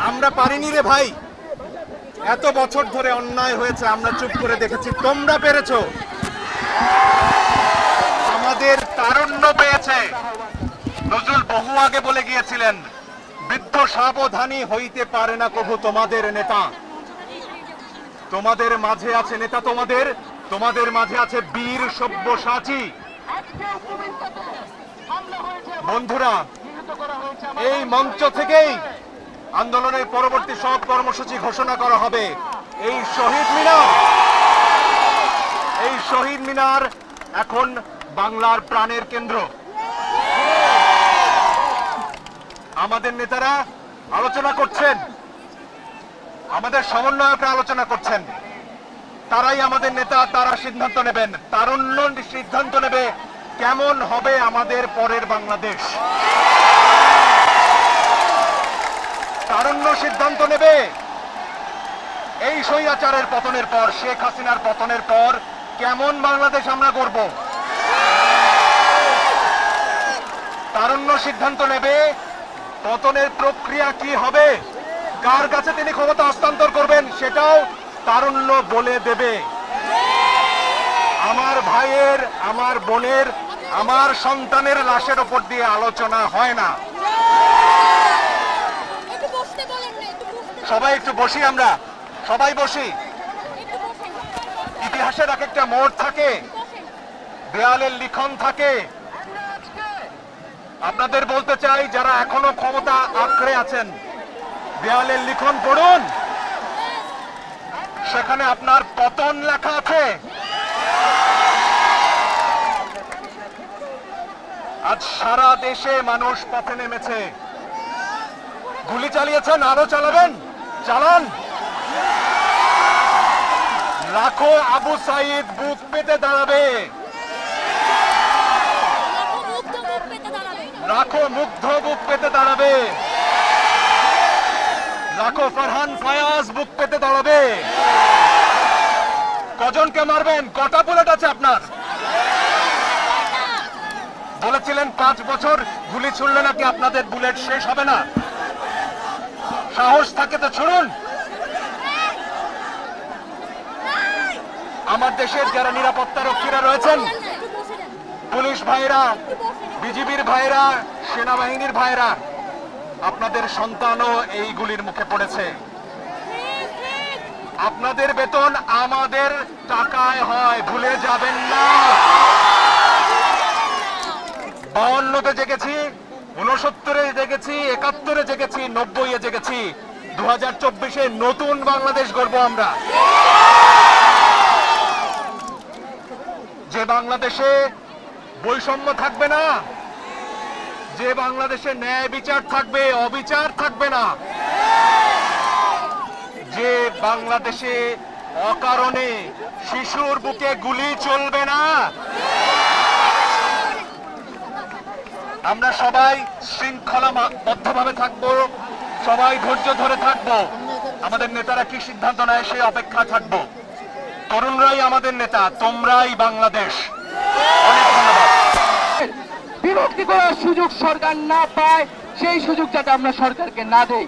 আমরা পারিনি রে ভাই, এত বছর ধরে অন্যায় হয়েছে, আমরা চুপ করে দেখেছি, তোমরা পেরেছো। আমাদের তারুণ্য পেয়েছে। নজরুল বহু আগে বলে গিয়েছিলেন, বৃদ্ধ সাবধানী হইতে পারে না কভু তোমাদের নেতা। তোমাদের মাঝে আছে নেতা, তোমাদের মাঝে আছে বীর সব্যসাচী। বন্ধুরা, এই মঞ্চ থেকেই আন্দোলনের পরবর্তী সব কর্মসূচি ঘোষণা করা হবে। এই শহীদ মিনার এখন বাংলার প্রাণের কেন্দ্র। আমাদের নেতারা আলোচনা করছেন, আমাদের সমন্বয়করা আলোচনা করছেন, তারাই আমাদের নেতা, তারা সিদ্ধান্ত নেবেন। তারুণ্য সিদ্ধান্ত নেবে কেমন হবে আমাদের পরের বাংলাদেশ। তারুণ্য সিদ্ধান্ত নেবে এই স্বৈরাচারের পতনের পর, শেখ হাসিনার পতনের পর কেমন বাংলাদেশ আমরা গড়ব। তারুণ্য সিদ্ধান্ত নেবে পতনের প্রক্রিয়া কি হবে, কার কাছে তিনি ক্ষমতা হস্তান্তর করবেন, সেটাও তারুণ্য বলে দেবে। আমার ভাইয়ের, আমার বোনের, আমার সন্তানের লাশের ওপর দিয়ে আলোচনা হয় না। সবাই একটু বসি, আমরা সবাই বসি। ইতিহাসের এক একটা মোড় থাকে, দেয়ালের লিখন থাকে। আপনাদের বলতে চাই, যারা এখনো ক্ষমতা আঁকড়ে আছেন, দেয়ালের লিখন পড়ুন, সেখানে আপনার পতন লেখা আছে। আজ সারা দেশে মানুষ পথে নেমেছে। গুলি চালিয়েছেন, আরো চালাবেন, চালান। লাখো আবু সাইদ বুক পেতে দাঁড়াবে, লাখো মুগ্ধ বুক পেতে দাঁড়াবে, লাখো ফারহান ফায়াজ বুক পেতে দাঁড়াবে। কজনকে মারবেন, কটা বুলেট আছে আপনার? বলেছিলেন 5 বছর গুলি ছুড়লে নাকি আপনাদের বুলেট শেষ হবে না। সাহস থাকে তো ছুড়ুন। আমার দেশের যারা নিরাপত্তা রক্ষীরা রয়েছেন, পুলিশ ভাইরা, বিজিবির ভাইরা, সেনাবাহিনীর ভাইরা, আপনাদের সন্তানও এই গুলির মুখে পড়েছে। আপনাদের বেতন আমাদের টাকায় হয়, ভুলে যাবেন না। 52-তে জেগেছি, 69-এ জেগেছি, 71-এ জেগেছি, 90-এ জেগেছি। 2024-এ নতুন বাংলাদেশ গড়ব আমরা। যে বাংলাদেশে বৈষম্য থাকবে না, যে বাংলাদেশে ন্যায় বিচার থাকবে, অবিচার থাকবে না, যে বাংলাদেশে অকারণে শিশুর বুকে গুলি চলবে না। আমরা সবাই শৃঙ্খলাবদ্ধভাবে থাকবো, সবাই ধৈর্য ধরে থাকবো। আমাদের নেতারা কি সিদ্ধান্ত নেয় সেই অপেক্ষা থাকবো। তরুণরাই আমাদের নেতা, তোমরাই বাংলাদেশ। অনেক ধন্যবাদ। বিভক্তি করার সুযোগ সরকার না পায়, সেই সুযোগ যাতে আমরা সরকারকে না দেই।